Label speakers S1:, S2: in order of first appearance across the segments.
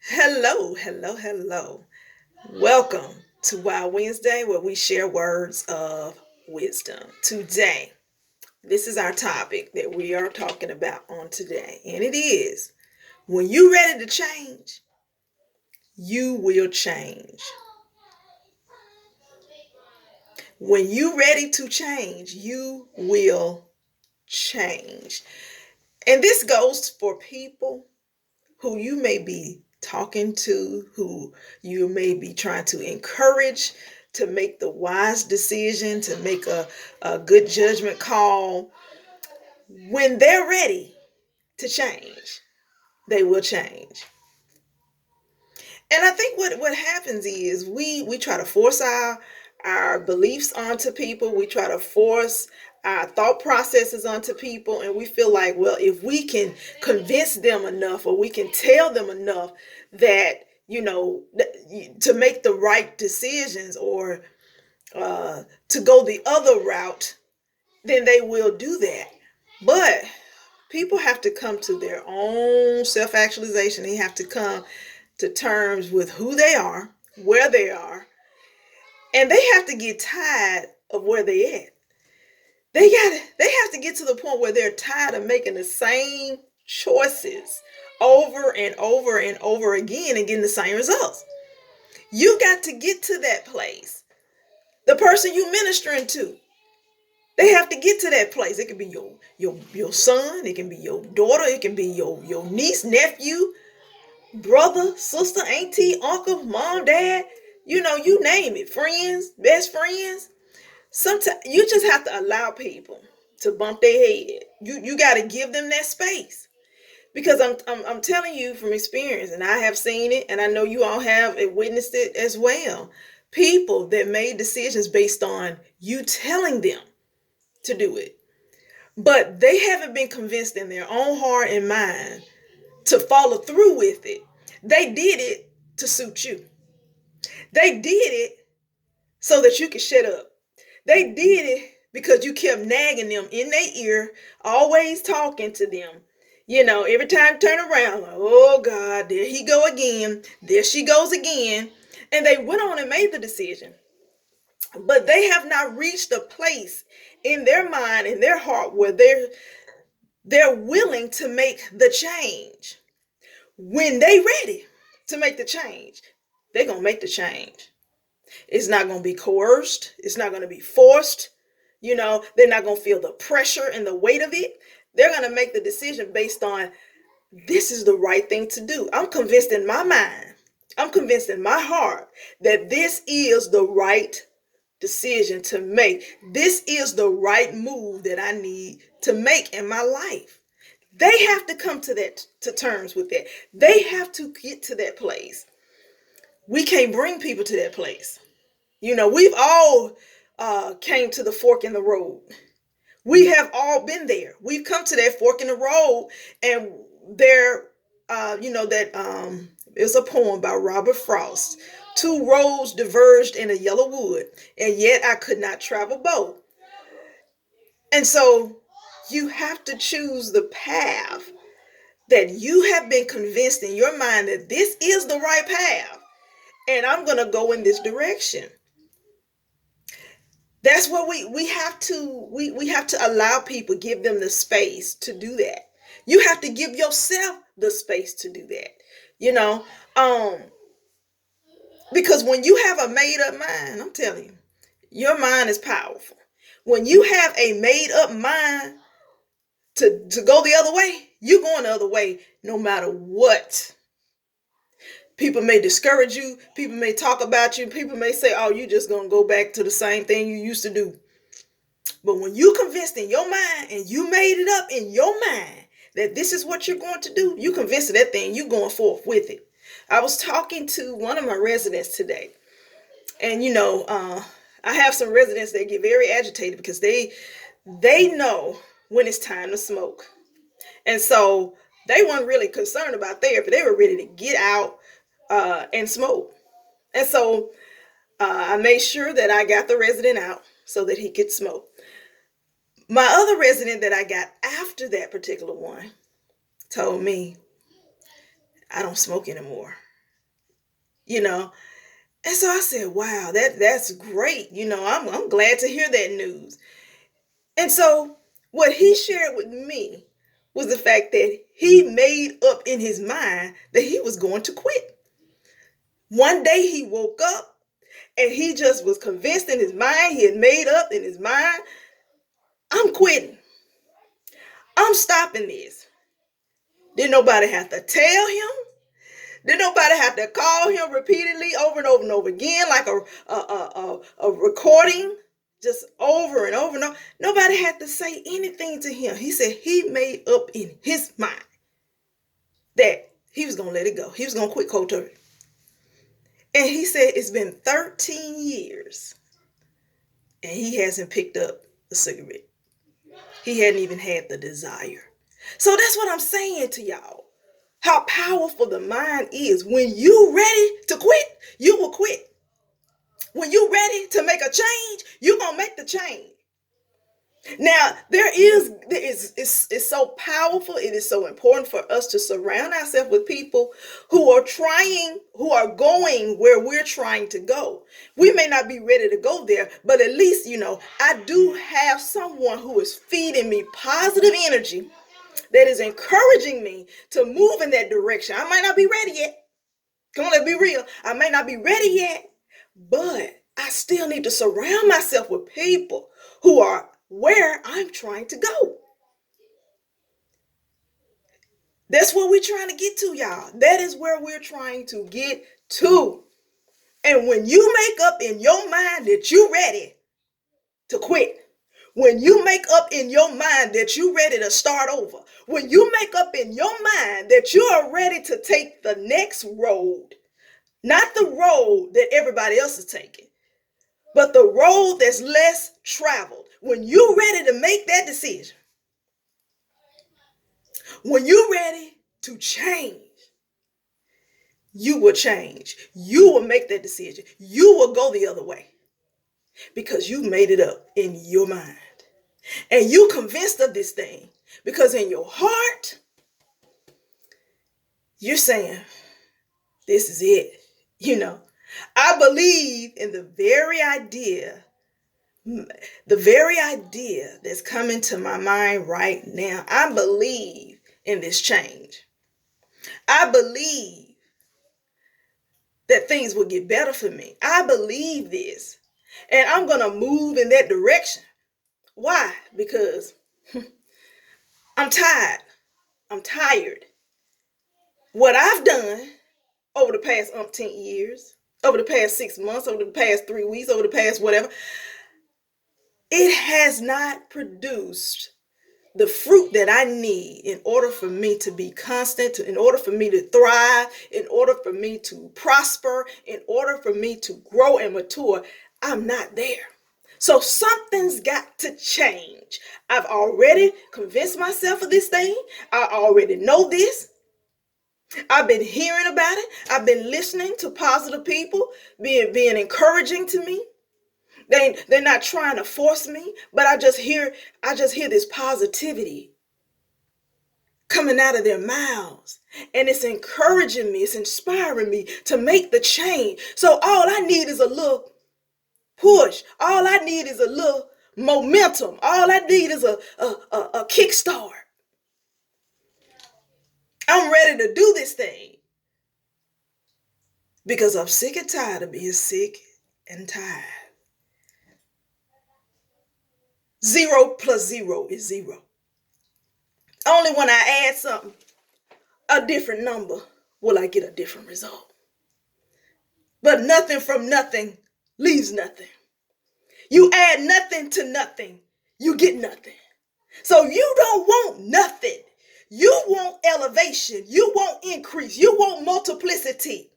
S1: Hello, hello, hello. Welcome to Wild Wednesday, where we share words of wisdom. Today, this is our topic that we are talking about on today, and it is when you're ready to change, you will change. When you're ready to change, you will change. And this goes for people who you may be talking to, who you may be trying to encourage to make the wise decision, to make a good judgment call. When they're ready to change, they will change. And I think what happens is we try to force our beliefs onto people. We try to force our thought processes onto people, and we feel like, well, if we can convince them enough, or we can tell them enough that to make the right decisions, or to go the other route, then they will do that. But people have to come to their own self actualization. They have to come to terms with who they are, where they are, and they have to get tired of where they at. They have to get to the point where they're tired of making the same choices over and over and over again and getting the same results. You got to get to that place. The person you ministering to, they have to get to that place. It can be your son, it can be your daughter, it can be your niece, nephew, brother, sister, auntie, uncle, mom, dad, you name it, friends, best friends. Sometimes you just have to allow people to bump their head. You got to give them that space, because I'm telling you from experience, and I have seen it, and I know you all have witnessed it as well. People that made decisions based on you telling them to do it, but they haven't been convinced in their own heart and mind to follow through with it. They did it to suit you. They did it so that you could shut up. They did it because you kept nagging them in their ear, always talking to them. Every time turn around, like, oh God, there he go again. There she goes again. And they went on and made the decision. But they have not reached a place in their mind, in their heart, where they're willing to make the change. When they ready to make the change, they're gonna make the change. It's not going to be coerced. It's not going to be forced. They're not going to feel the pressure and the weight of it. They're going to make the decision based on, this is the right thing to do. I'm convinced in my mind, I'm convinced in my heart that this is the right decision to make. This is the right move that I need to make in my life. They have to come to terms with that. They have to get to that place. We can't bring people to that place. We've all came to the fork in the road. We have all been there. We've come to that fork in the road, and there, that is a poem by Robert Frost. Two roads diverged in a yellow wood, and yet I could not travel both. And so you have to choose the path that you have been convinced in your mind that this is the right path, and I'm going to go in this direction. That's what we have to we have to allow people, give them the space to do that. You have to give yourself the space to do that. You know, um, because when you have a made up mind, I'm telling you, your mind is powerful. When you have a made up mind to go the other way, you're going the other way no matter what. People may discourage you, people may talk about you, people may say, oh, you're just gonna go back to the same thing you used to do. But when you convinced in your mind and you made it up in your mind that this is what you're going to do, you convinced of that thing, you going forth with it. I was talking to one of my residents today, and I have some residents that get very agitated because they know when it's time to smoke, and so they weren't really concerned about therapy. They were ready to get out and smoke, and so I made sure that I got the resident out so that he could smoke. My other resident that I got after that particular one told me, I don't smoke anymore. you know. And so I said, wow, that's great. I'm glad to hear that news. And so what he shared with me was the fact that he made up in his mind that he was going to quit. One day he woke up and he just was convinced in his mind, he had made up in his mind, I'm quitting. I'm stopping this. Didn't nobody have to tell him. Didn't nobody have to call him repeatedly over and over and over again like a recording, just over and over and over. Nobody had to say anything to him. He said he made up in his mind that he was going to let it go. He was going to quit cold turkey. And he said it's been 13 years and he hasn't picked up a cigarette. He hadn't even had the desire. So that's what I'm saying to y'all. How powerful the mind is. When you ready to quit, you will quit. When you ready to make a change, you're going to make the change. Now, it's so powerful. It is so important for us to surround ourselves with people who are going where we're trying to go. We may not be ready to go there, but at least, I do have someone who is feeding me positive energy that is encouraging me to move in that direction. I might not be ready yet. Come on, let's be real. I may not be ready yet, but I still need to surround myself with people who are where I'm trying to go. That's what we're trying to get to, y'all. That is where we're trying to get to. And when you make up in your mind that you're ready to quit, when you make up in your mind that you're ready to start over, when you make up in your mind that you are ready to take the next road, not the road that everybody else is taking, but the road that's less traveled, when you're ready to make that decision, when you're ready to change, you will change. You will make that decision. You will go the other way because you made it up in your mind. And you convinced of this thing because in your heart, you're saying, this is it. I believe in the very idea that's coming to my mind right now. I believe in this change. I believe that things will get better for me. I believe this. And I'm going to move in that direction. Why? Because I'm tired. I'm tired. What I've done over the past umpteen years, over the past 6 months, over the past 3 weeks, over the past whatever, it has not produced the fruit that I need in order for me to be constant, in order for me to thrive, in order for me to prosper, in order for me to grow and mature. I'm not there. So something's got to change. I've already convinced myself of this thing. I already know this. I've been hearing about it. I've been listening to positive people being encouraging to me. They're not trying to force me, but I just hear this positivity coming out of their mouths. And it's encouraging me, it's inspiring me to make the change. So all I need is a little push. All I need is a little momentum. All I need is a kickstart. I'm ready to do this thing because I'm sick and tired of being sick and tired. 0 plus 0 is 0. Only when I add something, a different number, will I get a different result. But nothing from nothing leaves nothing. You add nothing to nothing, you get nothing. So you don't want nothing. You want elevation. You want increase. You want multiplicity.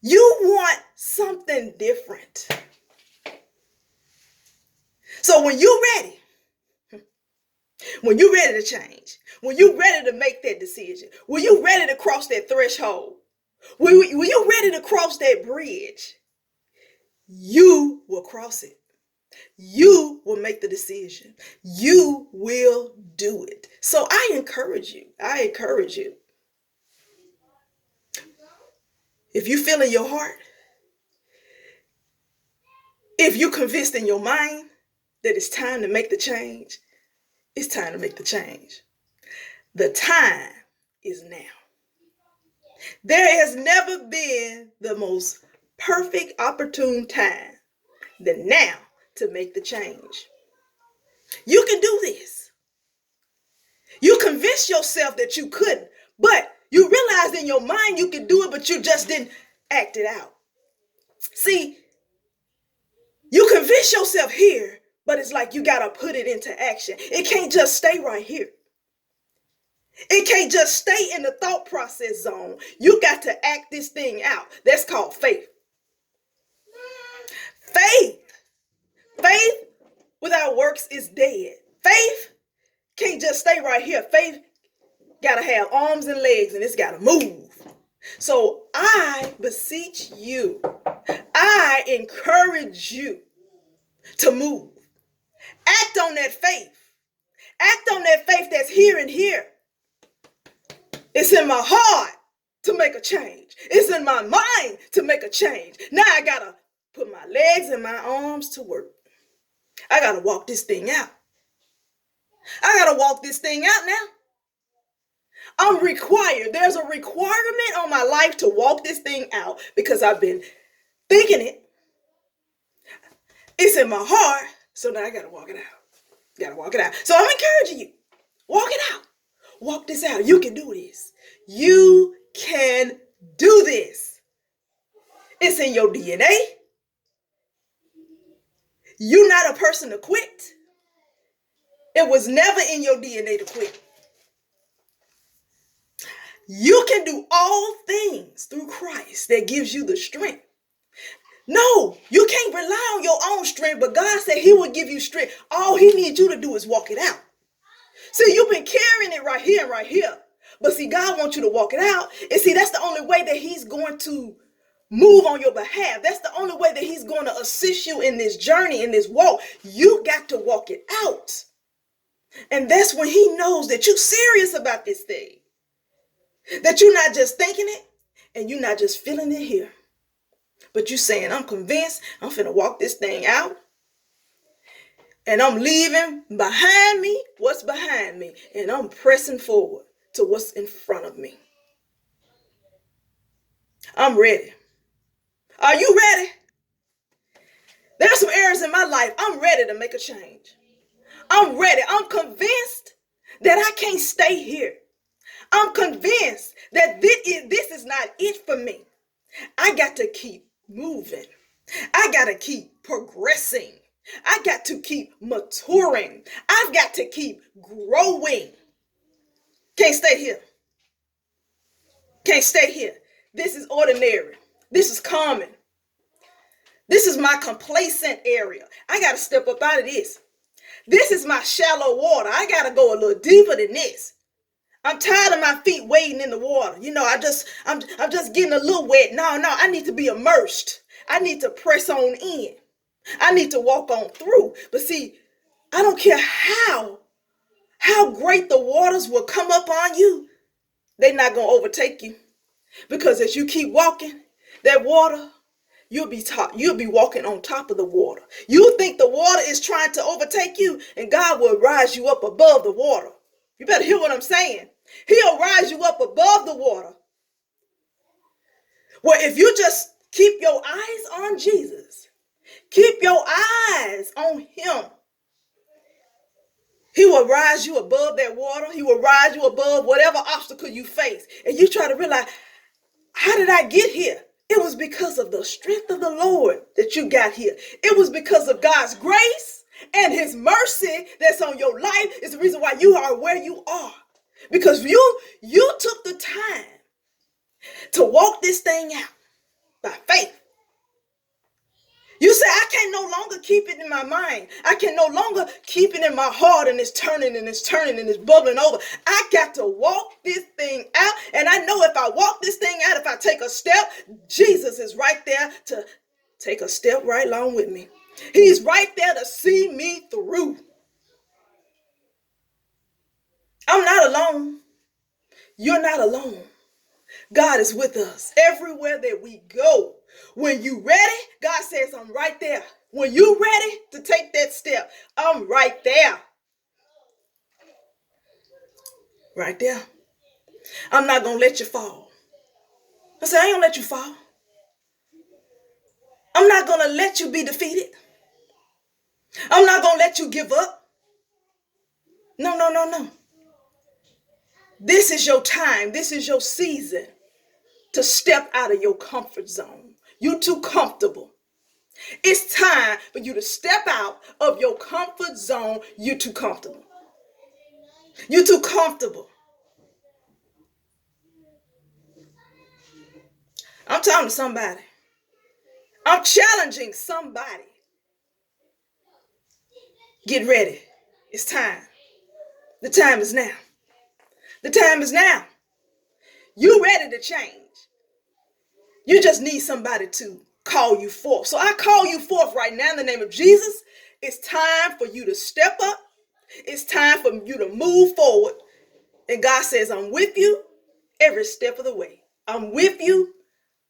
S1: You want something different. So when you're ready to change, when you're ready to make that decision, when you're ready to cross that threshold, when you're ready to cross that bridge, you will cross it. You will make the decision. You will do it. So I encourage you. if you feel in your heart, if you convinced in your mind that it's time to make the change, it's time to make the change. The time is now. There has never been the most perfect opportune time than now to make the change. You can do this. You convinced yourself that you couldn't, but you realized in your mind you could do it, but you just didn't act it out. See, you convince yourself here, but it's like you got to put it into action. It can't just stay right here. It can't just stay in the thought process zone. You got to act this thing out. That's called faith. Faith. Faith without works is dead. Faith can't just stay right here. Faith got to have arms and legs, and it's got to move. So I beseech you, I encourage you to move. Act on that faith. Act on that faith that's here and here. It's in my heart to make a change. It's in my mind to make a change. Now I got to put my legs and my arms to work. I got to walk this thing out. I got to walk this thing out now. I'm required. There's a requirement on my life to walk this thing out because I've been thinking it. It's in my heart. So now I got to walk it out. Got to walk it out. So I'm encouraging you. Walk it out. Walk this out. You can do this. You can do this. It's in your DNA. You're not a person to quit. It was never in your DNA to quit. You can do all things through Christ that gives you the strength. No, you can't rely on your own strength, but God said he will give you strength. All he needs you to do is walk it out. See, you've been carrying it right here and right here. But see, God wants you to walk it out. And see, that's the only way that he's going to move on your behalf. That's the only way that he's going to assist you in this journey, in this walk. You got to walk it out. And that's when he knows that you're serious about this thing. That you're not just thinking it and you're not just feeling it here. But you're saying, I'm convinced I'm finna walk this thing out. And I'm leaving behind me what's behind me. And I'm pressing forward to what's in front of me. I'm ready. Are you ready? There are some areas in my life I'm ready to make a change. I'm ready. I'm convinced that I can't stay here. I'm convinced that this is not it for me. I got to keep moving. I got to keep progressing. I got to keep maturing. I've got to keep growing. Can't stay here. Can't stay here. This is ordinary. This is common. This is my complacent area. I got to step up out of this. This is my shallow water. I got to go a little deeper than this. I'm tired of my feet wading in the water. You know, I'm just getting a little wet. No, I need to be immersed. I need to press on in. I need to walk on through. But see, I don't care how great the waters will come up on you. They're not going to overtake you. Because as you keep walking, that water, you'll be walking on top of the water. You think the water is trying to overtake you, and God will rise you up above the water. You better hear what I'm saying. He'll rise you up above the water. Well, if you just keep your eyes on Jesus, keep your eyes on him, he will rise you above that water. He will rise you above whatever obstacle you face. And you try to realize, how did I get here? It was because of the strength of the Lord that you got here. It was because of God's grace and his mercy that's on your life is the reason why you are where you are. Because you took the time to walk this thing out by faith. You say, I can no longer keep it in my mind. I can no longer keep it in my heart, and it's turning and it's turning and it's bubbling over. I got to walk this thing out. And I know if I walk this thing out, if I take a step, Jesus is right there to take a step right along with me. He's right there to see me through. I'm not alone. You're not alone. God is with us everywhere that we go. When you ready, God says, I'm right there. When you ready to take that step, I'm right there. Right there. I'm not going to let you fall. I said, I ain't going to let you fall. I'm not going to let you be defeated. I'm not going to let you give up. No, no, no, no. This is your time. This is your season to step out of your comfort zone. You're too comfortable. It's time for you to step out of your comfort zone. You're too comfortable. You're too comfortable. I'm talking to somebody. I'm challenging somebody. Get ready. It's time. The time is now. The time is now. You ready to change. You just need somebody to call you forth. So I call you forth right now in the name of Jesus. It's time for you to step up. It's time for you to move forward. And God says, I'm with you every step of the way. I'm with you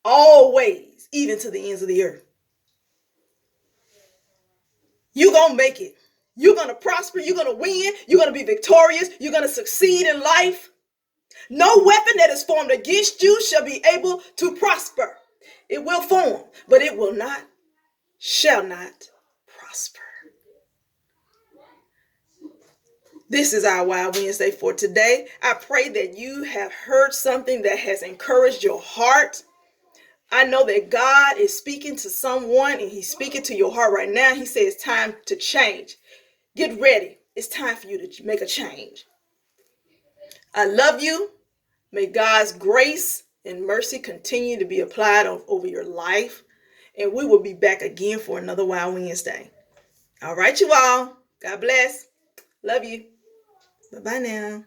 S1: always, even to the ends of the earth. You're going to make it. You're going to prosper. You're going to win. You're going to be victorious. You're going to succeed in life. No weapon that is formed against you shall be able to prosper. It will form, but it will not, shall not prosper. This is our Wild Wednesday for today. I pray that you have heard something that has encouraged your heart. I know that God is speaking to someone and he's speaking to your heart right now. He says it's time to change. Get ready. It's time for you to make a change. I love you. May God's grace and mercy continue to be applied over your life. And we will be back again for another Wild Wednesday. All right, you all. God bless. Love you. Bye-bye now.